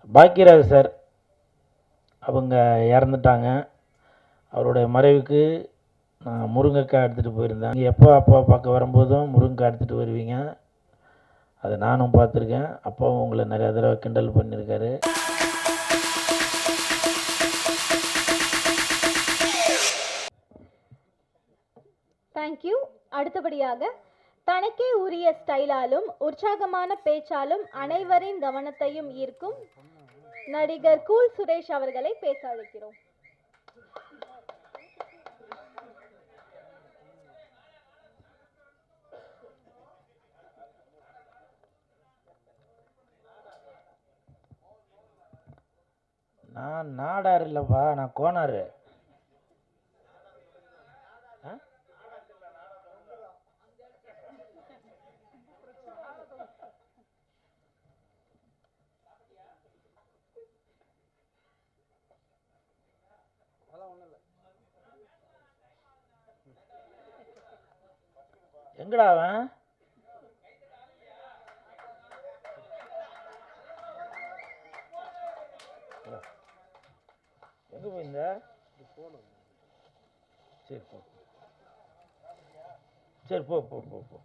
Bhagyaraj sir அவங்க இறந்துட்டாங்க. அவருடைய மறைவுக்கு நான் முருங்கைக்காய் எடுத்துகிட்டு போயிருந்தேன். நீங்கள் எப்போ அப்பா பார்க்க வரும்போதும் முருங்கைக்காய் எடுத்துகிட்டு வருவீங்க. அதை நானும் பார்த்துருக்கேன். அப்பாவும் உங்களை நிறையா தடவை கிண்டல் பண்ணியிருக்காரு. தேங்க்யூ. அடுத்தபடியாக தனக்கே உரிய ஸ்டைலாலும் உற்சாகமான பேச்சாலும் அனைவரின் கவனத்தையும் ஈர்க்கும் நடிகர் கூல் சுரேஷ் அவர்களை பேச அழைக்கிறோம். நான் நாடார் இல்லைப்பா, நான் கோனார். எங்கடா அவன்? எங்கே போயிருந்த? சரி போ, சரி போ போ போ போ.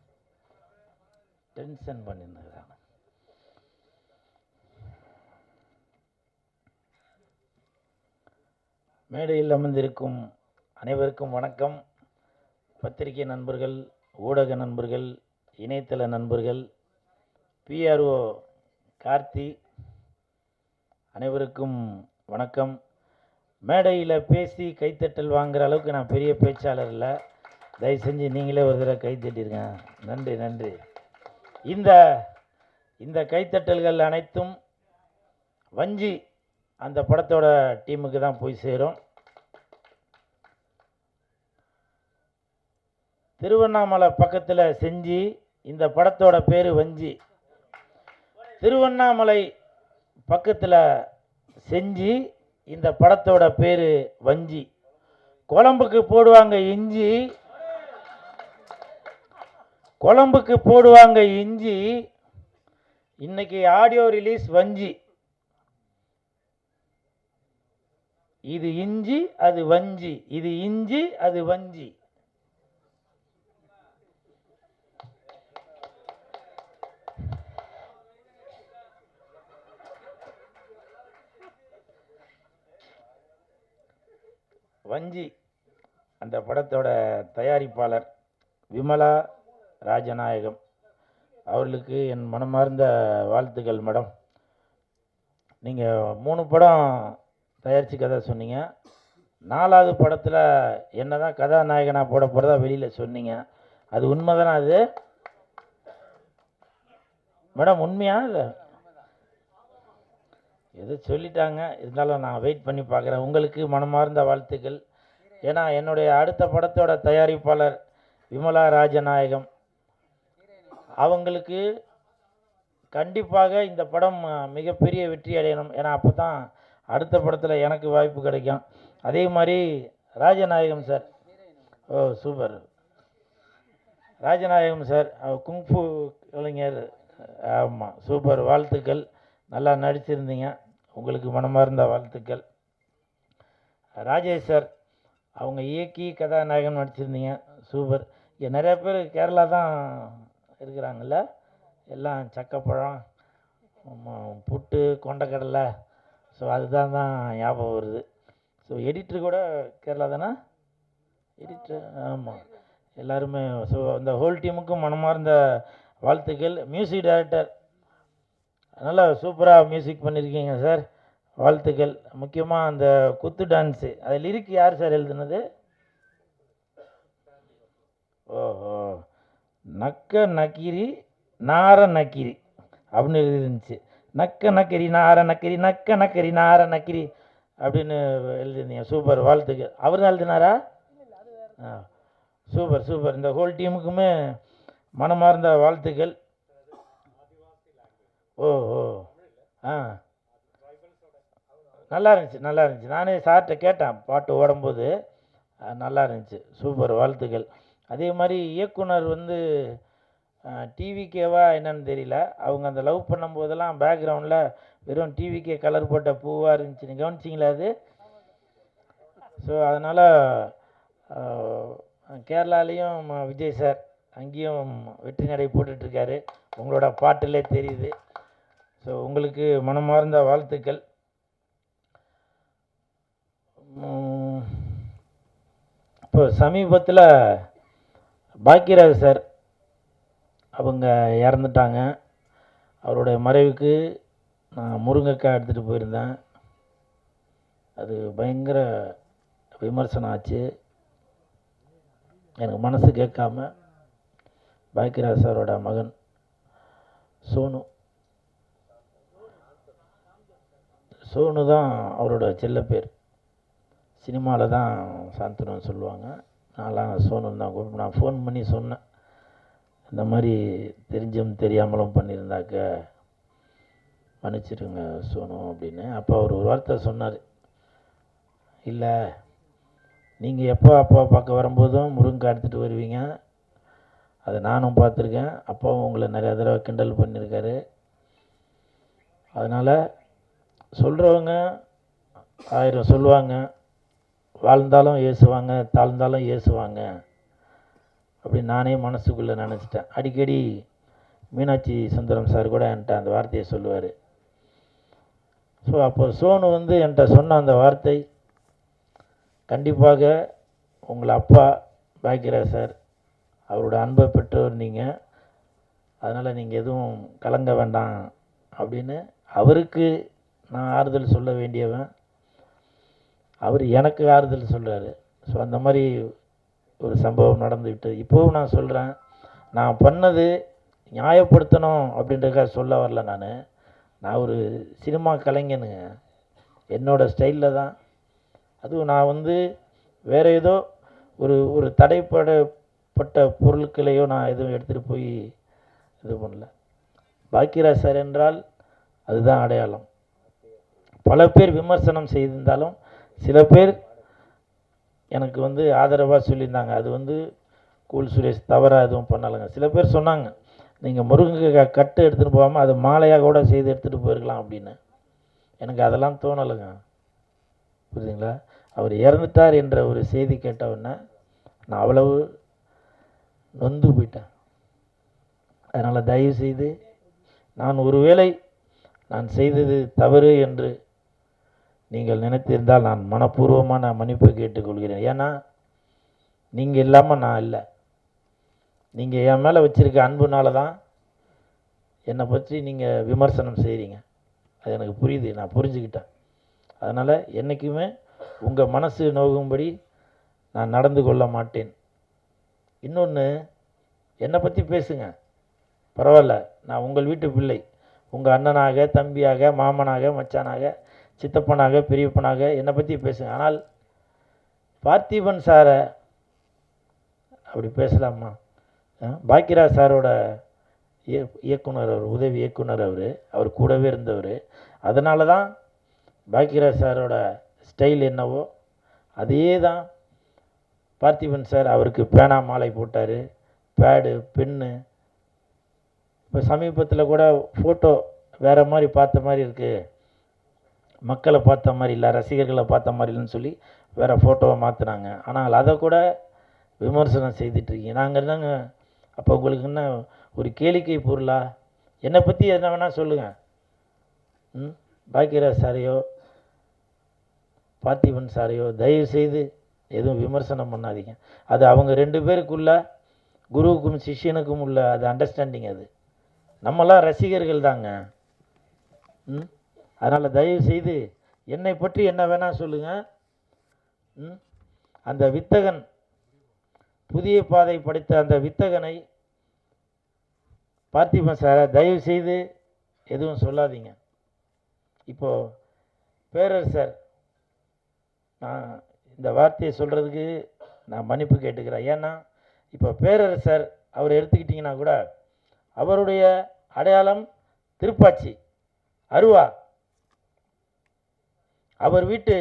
டென்ஷன் பண்ணியிருந்தாங்க. மேடையில் அமர்ந்திருக்கும் அனைவருக்கும் வணக்கம். பத்திரிகை நண்பர்கள், ஊடக நண்பர்கள், இணையதள நண்பர்கள், பிஆர்ஓ கார்த்தி, அனைவருக்கும் வணக்கம். மேடையில் பேசி கைத்தட்டல் வாங்குகிற அளவுக்கு நான் பெரிய பேச்சாளர் இல்லை. தயவு செஞ்சு நீங்களே ஒரு தடவை கைத்தட்டிருங்க. நன்றி நன்றி. இந்த கைத்தட்டல்கள் அனைத்தும் வஞ்சி அந்த படத்தோட டீமுக்கு தான் போய் சேரும். திருவண்ணாமலை பக்கத்தில் செஞ்சு, இந்த படத்தோட பேர் வஞ்சி. திருவண்ணாமலை பக்கத்தில் செஞ்சு, இந்த படத்தோட பேர் வஞ்சி. குழம்புக்கு போடுவாங்க இஞ்சி, குழம்புக்கு போடுவாங்க இஞ்சி. இன்னைக்கு ஆடியோ ரிலீஸ் வஞ்சி. இது இஞ்சி அது வஞ்சி, இது இஞ்சி அது வஞ்சி. வஞ்சி அந்த படத்தோட தயாரிப்பாளர் விமலா ராஜநாயகம் அவர்களுக்கு என் மனமார்ந்த வாழ்த்துக்கள். மேடம், நீங்கள் 3 படம் தயாரித்து கதை சொன்னீங்க. 4வது படத்தில் என்ன தான் கதாநாயகனாக போட போகிறதா வெளியில் சொன்னீங்க. அது உண்மை தானே? அது மேடம் உண்மையா இல்லை? எது சொல்லிட்டாங்க, இருந்தாலும் நான் வெயிட் பண்ணி பார்க்குறேன். உங்களுக்கு மனமார்ந்த வாழ்த்துக்கள். ஏன்னா என்னுடைய அடுத்த படத்தோட தயாரிப்பாளர் விமலா ராஜநாயகம் அவங்களுக்கு கண்டிப்பாக இந்த படம் மிகப்பெரிய வெற்றி அடையணும். ஏன்னா அப்போ தான் அடுத்த படத்தில் எனக்கு வாய்ப்பு கிடைக்கும். அதே மாதிரி ராஜநாயகம் சார், ஓ சூப்பர். ராஜநாயகம் சார் குங்ஃபு கலைஞர், ஆமாம் சூப்பர். வாழ்த்துக்கள், நல்லா நடிச்சிருந்தீங்க. உங்களுக்கு மனமார்ந்த வாழ்த்துக்கள். ராஜேஷ் சார் அவங்க இயக்கி கதாநாயகன் நடிச்சிருந்தீங்க, சூப்பர். இங்கே நிறைய பேர் கேரளா தான் இருக்கிறாங்கல்ல, எல்லாம் சக்கப்பழம், புட்டு, கொண்டக்கடலை. ஸோ அதுதான் ஞாபகம் வருது. ஸோ எடிட்ரு கூட கேரளா தானே? எடிட்ரு, ஆமாம் எல்லாருமே. ஸோ அந்த ஹோல் டீமுக்கும் மனமார்ந்த வாழ்த்துக்கள். மியூசிக் டைரக்டர் நல்லா சூப்பராக மியூசிக் பண்ணியிருக்கீங்க சார், வாழ்த்துக்கள். முக்கியமாக அந்த குத்து டான்ஸு, அது லிரிக் யார் சார் எழுதுனது? ஓஹோ, நக்க நக்கிரி நார நக்கிரி அப்படின்னு எழுதிருந்துச்சு. நக்க நக்கரி நார நக்கரி, நக்க நக்கரி நார நக்கிரி அப்படின்னு எழுதிருந்தீங்க, சூப்பர், வாழ்த்துக்கள். அவர் தான் எழுதினாரா? Super super. இந்த ஹோல் டீமுக்குமே மனமார்ந்த வாழ்த்துக்கள். ஓ ஓ ஆ, நல்லா இருந்துச்சு நல்லா இருந்துச்சு. நானே சார்கிட்ட கேட்டேன் பாட்டு ஓடும்போது, நல்லா இருந்துச்சு, சூப்பர், வாழ்த்துக்கள். அதே மாதிரி இயக்குனர் வந்து டிவிக்கேவா என்னன்னு தெரியல, அவங்க அந்த லவ் பண்ணும்போதெல்லாம் பேக்ரவுண்டில் வெறும் டிவிக்கே கலர் போட்ட பூவாக இருந்துச்சு. கவனிச்சிங்களா அது? ஸோ அதனால் கேரளாலேயும் விஜய் சார் அங்கேயும் வெற்றி நடை போட்டுட்ருக்காரு. உங்களோட பாட்டிலே தெரியுது. ஸோ உங்களுக்கு மனமார்ந்த வாழ்த்துக்கள். இப்போ சமீபத்தில் பாக்கியராஜ் சார் அவங்க இறந்துட்டாங்க. அவருடைய மறைவுக்கு நான் முருங்கைக்காய் எடுத்துகிட்டு போயிருந்தேன். அது பயங்கர விமர்சனம் ஆச்சு. எனக்கு மனசு கேட்காம பாக்கியராஜ் சாரோட மகன் சோனு தான் அவரோட செல்ல பேர். சினிமாவில் தான் சாந்தனு சொல்லுவாங்க. நான்லாம் சோனுன்னு தான் கூப்பிட்டு நான் ஃபோன் பண்ணி சொன்னேன், இந்த மாதிரி தெரிஞ்சும் தெரியாமலும் பண்ணியிருந்தாக்க மன்னிச்சிடுங்க சோனு அப்படின்னு. அப்போ அவர் ஒரு வார்த்தை சொன்னார், இல்லை நீங்கள் எப்போ அப்பா பார்க்க வரும்போதும் முருங்கை எடுத்துகிட்டு வருவீங்க, அதை நானும் பார்த்துருக்கேன். அப்பாவும் உங்களை நிறையா தடவை கிண்டல் பண்ணியிருக்காரு. அதனால் சொல்கிறவங்க 1000 சொல்லுவாங்க, வாழ்ந்தாலும் ஏசுவாங்க, தாழ்ந்தாலும் ஏசுவாங்க அப்படின்னு நானே மனசுக்குள்ளே நினச்சிட்டேன். அடிக்கடி மீனாட்சி சுந்தரம் சார் கூட என்கிட்ட அந்த வார்த்தையை சொல்லுவார். ஸோ அப்போ சோனு என்கிட்ட சொன்ன அந்த வார்த்தை, கண்டிப்பாக உங்களை அப்பா பாக்கியராஜ் சார் அவரோட அன்பை பெற்றவர் நீங்கள், அதனால் நீங்கள் எதுவும் கலங்க வேண்டாம் அப்படின்னு அவருக்கு நான் ஆறுதல் சொல்ல வேண்டியவன், அவர் எனக்கு ஆறுதல் சொல்கிறாரு. ஸோ அந்த மாதிரி ஒரு சம்பவம் நடந்துவிட்டு இப்போவும் நான் சொல்கிறேன், நான் பண்ணது நியாயப்படுத்தணும் அப்படின்றதுக்காக சொல்ல வரல. நான் ஒரு சினிமா கலைஞனுங்க, என்னோடய ஸ்டைலில் தான். அதுவும் நான் வேறு ஏதோ ஒரு தடைப்பட்ட பொருட்களையோ நான் எதுவும் எடுத்துகிட்டு போய் இது பண்ணல. பாக்கியராஜ் சார் என்றால் அதுதான் அடையாளம். பல பேர் விமர்சனம் செய்திருந்தாலும் சில பேர் எனக்கு ஆதரவாக சொல்லியிருந்தாங்க, அது கூல் சுரேஷ் தவறாக எதுவும் பண்ணலைங்க. சில பேர் சொன்னாங்க, நீங்கள் முருங்கைக்காய் கட்டு எடுத்துகிட்டு போகாமல் அதை மாலையாக கூட செய்து எடுத்துகிட்டு போயிருக்கலாம் அப்படின்னு. எனக்கு அதெல்லாம் தோணலைங்க, புரியுதுங்களா? அவர் இறந்துட்டார் என்ற ஒரு செய்தி கேட்டவுடனே நான் அவ்வளவு நொந்து போயிட்டேன். அதனால் தயவு செய்து நான் ஒருவேளை நான் செய்தது தவறு என்று நீங்கள் நினைத்திருந்தால் நான் மனப்பூர்வமான மன்னிப்பு கேட்டுக்கொள்கிறேன். ஏன்னா நீங்கள் இல்லாமல் நான் இல்லை. நீங்கள் என் மேலே வச்சுருக்க அன்புனால தான் என்னை பற்றி நீங்கள் விமர்சனம் செய்கிறீங்க. அது எனக்கு புரியுது, நான் புரிஞ்சுக்கிட்டேன். அதனால் என்றைக்குமே உங்கள் மனசு நோகும்படி நான் நடந்து கொள்ள மாட்டேன். இன்னொன்று, என்னை பற்றி பேசுங்க, பரவாயில்ல. நான் உங்கள் வீட்டு பிள்ளை. உங்கள் அண்ணனாக, தம்பியாக, மாமனாக, மச்சானாக, சித்தப்பனாக, பெரியப்பனாக என்னை பற்றி பேசுங்க. ஆனால் பார்த்திபன் சாரை அப்படி பேசலாமா? பாக்கியராஜ் சாரோட இயக்குனர், அவர் உதவி இயக்குனர், அவர் கூடவே இருந்தவர். அதனால தான் பாக்கியராஜ் சாரோட ஸ்டைல் என்னவோ அதே தான் பார்த்திபன் சார். அவருக்கு பேனா மாலை போட்டார், பேடு, பென்னு. இப்போ சமீபத்தில் கூட ஃபோட்டோ வேறு மாதிரி பார்த்த மாதிரி இருக்குது, மக்களை பார்த்த மாதிரி இல்லை, ரசிகர்களை பார்த்த மாதிரி இல்லைன்னு சொல்லி வேறு ஃபோட்டோவை மாற்றினாங்க. ஆனால் அதை கூட விமர்சனம் செய்துட்ருக்கீங்க. நாங்கள் என்னங்க அப்போ உங்களுக்கு என்ன ஒரு கேளிக்கை பொருளா? என்னை பற்றி என்ன வேணால் சொல்லுங்கள். பாக்கியராஜ் சாரையோ பார்த்திபன் சாரையோ தயவு செய்து எதுவும் விமர்சனம் பண்ணாதீங்க. அது அவங்க 2 பேருக்குள்ள, குருவுக்கும் சிஷ்யனுக்கும் உள்ள அது அண்டர்ஸ்டாண்டிங். அது நம்மளாம் ரசிகர்கள் தாங்க. அதனால் தயவு செய்து என்னை பற்றி என்ன வேணால் சொல்லுங்கள். அந்த வித்தகன், புதிய பாதை படைத்த அந்த வித்தகனை பார்த்திபன் சாரை தயவு செய்து எதுவும் சொல்லாதீங்க. இப்போது பேரரசர், நான் இந்த வார்த்தையை சொல்கிறதுக்கு நான் மன்னிப்பு கேட்டுக்கிறேன். ஏன்னா இப்போ பேரரசர் அவர் எடுத்துக்கிட்டிங்கன்னா கூட அவருடைய அடையாளம் திருப்பாச்சி, அருவா. அவர் வீட்டு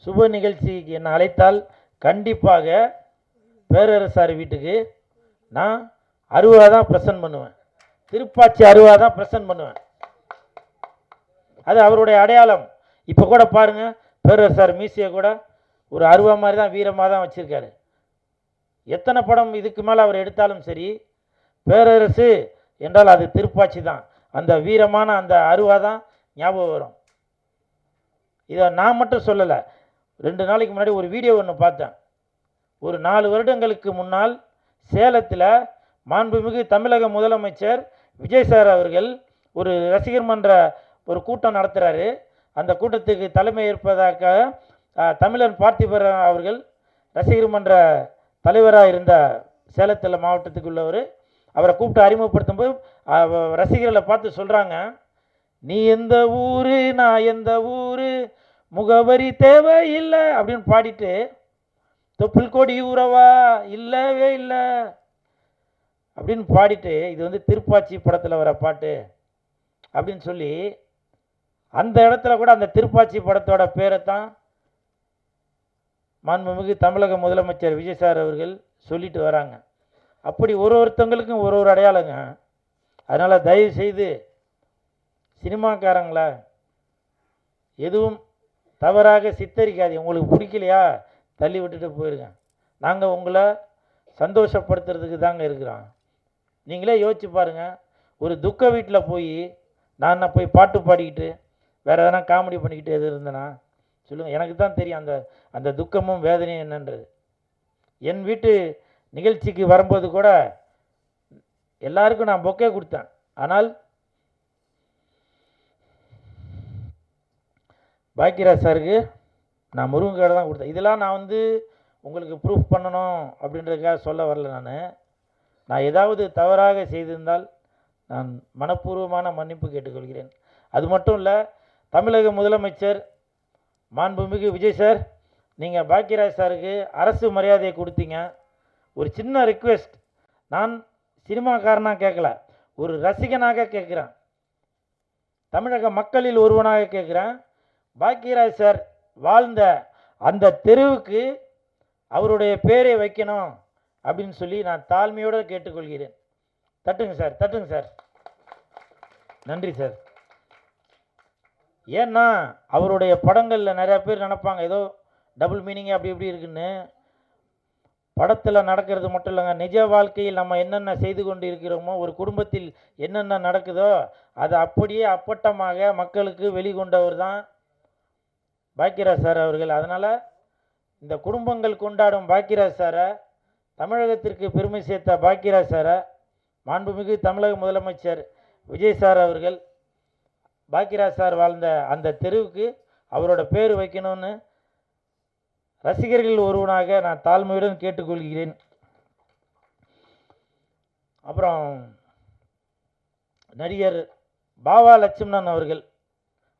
சுப நிகழ்ச்சிக்கு என்னை அழைத்தால் கண்டிப்பாக பேரரசார் வீட்டுக்கு நான் அருவா தான் ப்ரெசன்ட் பண்ணுவேன், திருப்பாச்சி அருவா தான் ப்ரெசன்ட் பண்ணுவேன். அது அவருடைய அடையாளம். இப்போ கூட பாருங்க, பேரரசர் மீசியை கூட ஒரு அருவா மாதிரி தான், வீரமாக தான் வச்சிருக்காரு. எத்தனை படம் இதுக்கு மேலே அவர் எடுத்தாலும் சரி, பேரரசு என்றால் அது திருப்பாச்சி தான். அந்த வீரமான அந்த அருவா தான் ஞாபகம் வரும். இதை நான் மட்டும் சொல்லலை. 2 நாளைக்கு முன்னாடி ஒரு வீடியோ ஒன்று பார்த்தேன். ஒரு 4 வருடங்களுக்கு முன்னால் சேலத்தில் மாண்புமிகு தமிழக முதலமைச்சர் விஜய் சார் அவர்கள் ஒரு ரசிகர் மன்ற ஒரு கூட்டம் நடத்துகிறாரு. அந்த கூட்டத்துக்கு தலைமை ஏற்பதாக தமிழன் பார்த்திபன் அவர்கள் ரசிகர் மன்ற தலைவராக இருந்த சேலத்தில் மாவட்டத்துக்கு உள்ளவர், அவரை கூப்பிட்டு அறிமுகப்படுத்தும் போது ரசிகர்களை பார்த்து சொல்கிறாங்க, நீ எந்த ஊர், நான் எந்த ஊர், முகவரி தேவையில்லை அப்படின்னு பாடிட்டு, தொப்புள் கொடி உறவா இல்லவே இல்லை அப்படின்னு பாடிட்டு, இது வந்து திருப்பாச்சி படத்தில் வர பாட்டு அப்படின்னு சொல்லி, அந்த இடத்துல கூட அந்த திருப்பாச்சி படத்தோட பேரை தான் மாண்புமிகு தமிழக முதலமைச்சர் விஜய் சார் அவர்கள் சொல்லிட்டு வராங்க. அப்படி ஒருத்தவங்களுக்கும் ஒரு அடையாளங்க. அதனால் தயவு செய்து சினிமாக்காரங்களா எதுவும் தவறாக சித்தரிக்காதீங்க. உங்களுக்கு பிடிக்கலையா தள்ளி விட்டுட்டு போயிருங்க. நாங்கள் உங்களை சந்தோஷப்படுத்துறதுக்கு தாங்க இருக்கிறோம். நீங்களே யோசிச்சு பாருங்கள், ஒரு துக்க வீட்டில் போய் நான் போய் பாட்டு பாடிக்கிட்டு வேறு எதனா காமெடி பண்ணிக்கிட்டு எது இருந்தேன்னா சொல்லுங்கள். எனக்கு தான் தெரியும் அந்த அந்த துக்கமும் வேதனையும் என்னன்றது. என் வீட்டு நிகழ்ச்சிக்கு வரும்போது கூட எல்லாருக்கும் நான் பொக்கே கொடுத்தேன். ஆனால் பாக்கியராஜ் சாருக்கு நான் முருங்கைக்காய் தான் கொடுத்தேன். இதெல்லாம் நான் வந்து உங்களுக்கு ப்ரூஃப் பண்ணணும் அப்படின்றதுக்காக சொல்ல வரல. நான் ஏதாவது தவறாக செய்திருந்தால் நான் மனப்பூர்வமான மன்னிப்பு கேட்டுக்கொள்கிறேன். அது மட்டும் இல்லை, தமிழக முதலமைச்சர் மாண்புமிகு விஜய் சார், நீங்கள் பாக்கியராஜ் சாருக்கு அரசு மரியாதையை கொடுத்தீங்க. ஒரு சின்ன ரிக்வெஸ்ட், நான் சினிமாக்காரனாக கேட்கல, ஒரு ரசிகனாக கேட்குறேன், தமிழக மக்களில் ஒருவனாக கேட்குறேன். பாக்கியராஜ் சார் வாழ்ந்த அந்த தெருவுக்கு அவருடைய பேரை வைக்கணும் அப்படின்னு சொல்லி நான் தாழ்மையோடு கேட்டுக்கொள்கிறேன். தட்டுங்க சார், தட்டுங்க சார். நன்றி சார். ஏன்னா அவருடைய படங்களில் நிறையா பேர் நினைப்பாங்க ஏதோ டபுள் மீனிங் அப்படி இப்படி இருக்குன்னு. படத்தில் நடக்கிறது மட்டும் இல்லைங்க, நிஜ வாழ்க்கையில் நம்ம என்னென்ன செய்து கொண்டு இருக்கிறோமோ, ஒரு குடும்பத்தில் என்னென்ன நடக்குதோ அதை அப்படியே அப்பட்டமாக மக்களுக்கு வெளிக்கொண்டவர் தான் பாக்கியராஜ் சார் அவர்கள். அதனால் இந்த குடும்பங்கள் கொண்டாடும் பாக்கியராஜ் சாரை, தமிழகத்திற்கு பெருமை சேர்த்த பாக்கியராஜ் சாரை மாண்புமிகு தமிழக முதலமைச்சர் விஜய் சார் அவர்கள் பாக்கியராஜ் சார் வாழ்ந்த அந்த தெருவுக்கு அவரோட பேர் வைக்கணும்னு ரசிகர்கள் ஒருவனாக நான் தாழ்மையுடன் கேட்டுக்கொள்கிறேன். அப்புறம் நடிகர் பாவா லட்சுமணன் அவர்கள்,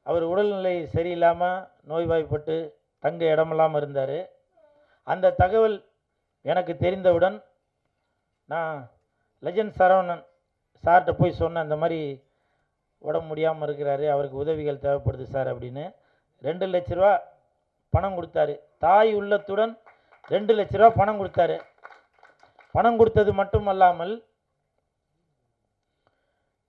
அவர் உடல்நிலை சரியில்லாமல் நோய்வாய்ப்பட்டு தங்க இடமில்லாமல் இருந்தார். அந்த தகவல் எனக்கு தெரிந்தவுடன் நான் லெஜண்ட் சரவணன் சார்கிட்ட போய் சொன்னேன், இந்த மாதிரி உடம்பு முடியாமல் இருக்கிறாரு, அவருக்கு உதவிகள் தேவைப்படுது சார் அப்படின்னு. 2 லட்ச ரூபா பணம் கொடுத்தாரு. தாய் உள்ளத்துடன் 2 லட்ச ரூபா பணம் கொடுத்தாரு. பணம் கொடுத்தது மட்டும் அல்லாமல்,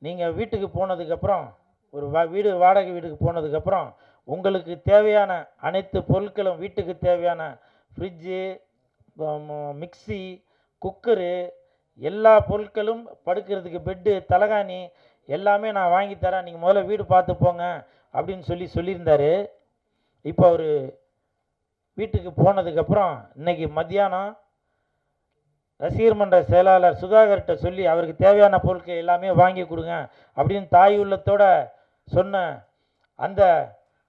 நீங்கள் வீட்டுக்கு போனதுக்கப்புறம், ஒரு வீடு வாடகை வீட்டுக்கு போனதுக்கப்புறம் உங்களுக்கு தேவையான அனைத்து பொருட்களும், வீட்டுக்கு தேவையான ஃப்ரிட்ஜு, மிக்சி, குக்கரு, எல்லா பொருட்களும், படுக்கிறதுக்கு பெட்டு, தலகாணி எல்லாமே நான் வாங்கி தரேன், நீங்கள் முதல்ல வீடு பார்த்து போங்க அப்படின்னு சொல்லியிருந்தார். இப்போ அவர் வீட்டுக்கு போனதுக்கப்புறம் இன்னைக்கு மத்தியானம் ரசிகர் மன்ற செயலாளர் சுதாகர்கிட்ட சொல்லி அவருக்கு தேவையான பொருட்கள் எல்லாமே வாங்கி கொடுங்க அப்படின்னு தாய் உள்ளத்தோட சொன்ன அந்த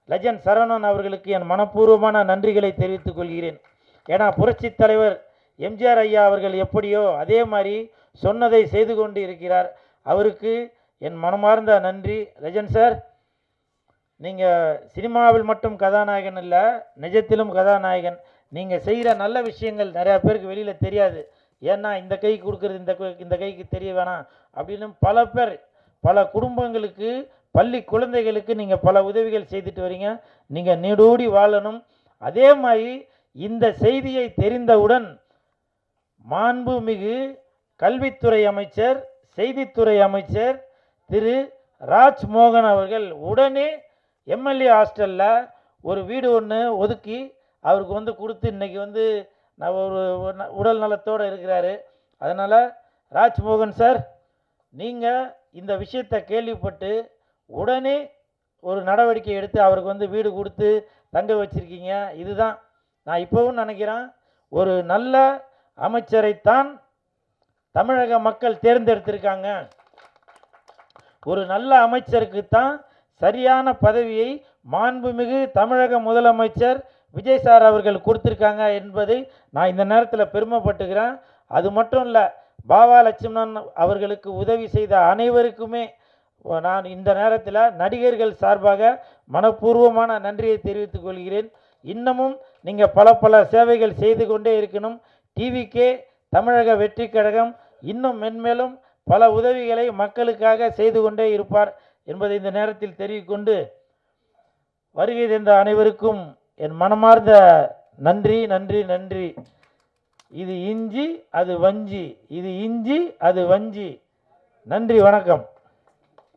லெஜண்ட் சரவணன் அவர்களுக்கு என் மனப்பூர்வமான நன்றிகளை தெரிவித்துக் கொள்கிறேன். ஏன்னா புரட்சி தலைவர் எம்ஜிஆர் ஐயா அவர்கள் எப்படியோ அதே மாதிரி சொன்னதை செய்து கொண்டு இருக்கிறார். அவருக்கு என் மனமார்ந்த நன்றி. லெஜண்ட் சார், நீங்கள் சினிமாவில் மட்டும் கதாநாயகன் இல்லை, நிஜத்திலும் கதாநாயகன். நீங்கள் செய்கிற நல்ல விஷயங்கள் நிறையா பேருக்கு வெளியில் தெரியாது. ஏன்னா இந்த கைக்கு கொடுக்குறது இந்த கைக்கு தெரிய வேணாம் அப்படின்னு பல பேர், பல குடும்பங்களுக்கு, பள்ளி குழந்தைகளுக்கு நீங்கள் பல உதவிகள் செய்துட்டு வரீங்க. நீங்கள் நீடூடி வாழணும். அதே மாதிரி இந்த செய்தியை தெரிந்தவுடன் மாண்புமிகு கல்வித்துறை அமைச்சர், செய்தித்துறை அமைச்சர் திரு ராஜ்மோகன் அவர்கள் உடனே எம்எல்ஏ ஹாஸ்டலில் ஒரு வீடு ஒன்று ஒதுக்கி அவருக்கு வந்து கொடுத்து இன்றைக்கி வந்து நான் ஒரு உடல் நலத்தோடு இருக்கிறாரு. அதனால் ராஜ்மோகன் சார், நீங்கள் இந்த விஷயத்தை கேள்விப்பட்டு உடனே ஒரு நடவடிக்கை எடுத்து அவருக்கு வந்து வீடு கொடுத்து தங்க வச்சுருக்கீங்க. இதுதான் நான் இப்போவும் நினைக்கிறேன், ஒரு நல்ல அமைச்சரைத்தான் தமிழக மக்கள் தேர்ந்தெடுத்திருக்காங்க. ஒரு நல்ல அமைச்சருக்குத்தான் சரியான பதவியை மாண்புமிகு தமிழக முதலமைச்சர் விஜய் சார் அவர்கள் கொடுத்துருக்காங்க என்பதை நான் இந்த நேரத்தில் பெருமைப்பட்டுக்கிறேன். அது மட்டும் இல்லை, பாவா லட்சுமணன் அவர்களுக்கு உதவி செய்த அனைவருக்குமே நான் இந்த நேரத்தில் நடிகர்கள் சார்பாக மனப்பூர்வமான நன்றியை தெரிவித்துக் கொள்கிறேன். இன்னமும் நீங்கள் பல சேவைகள் செய்து கொண்டே இருக்கணும். டிவிகே தமிழக வெற்றி கழகம் இன்னும் மென்மேலும் பல உதவிகளை மக்களுக்காக செய்து கொண்டே இருப்பார் என்பதை இந்த நேரத்தில் தெரிவிக்கொண்டு, வருகை தந்த அனைவருக்கும் என் மனமார்ந்த நன்றி நன்றி நன்றி. இது இஞ்சி அது வஞ்சி, இது இஞ்சி அது வஞ்சி. நன்றி, வணக்கம்.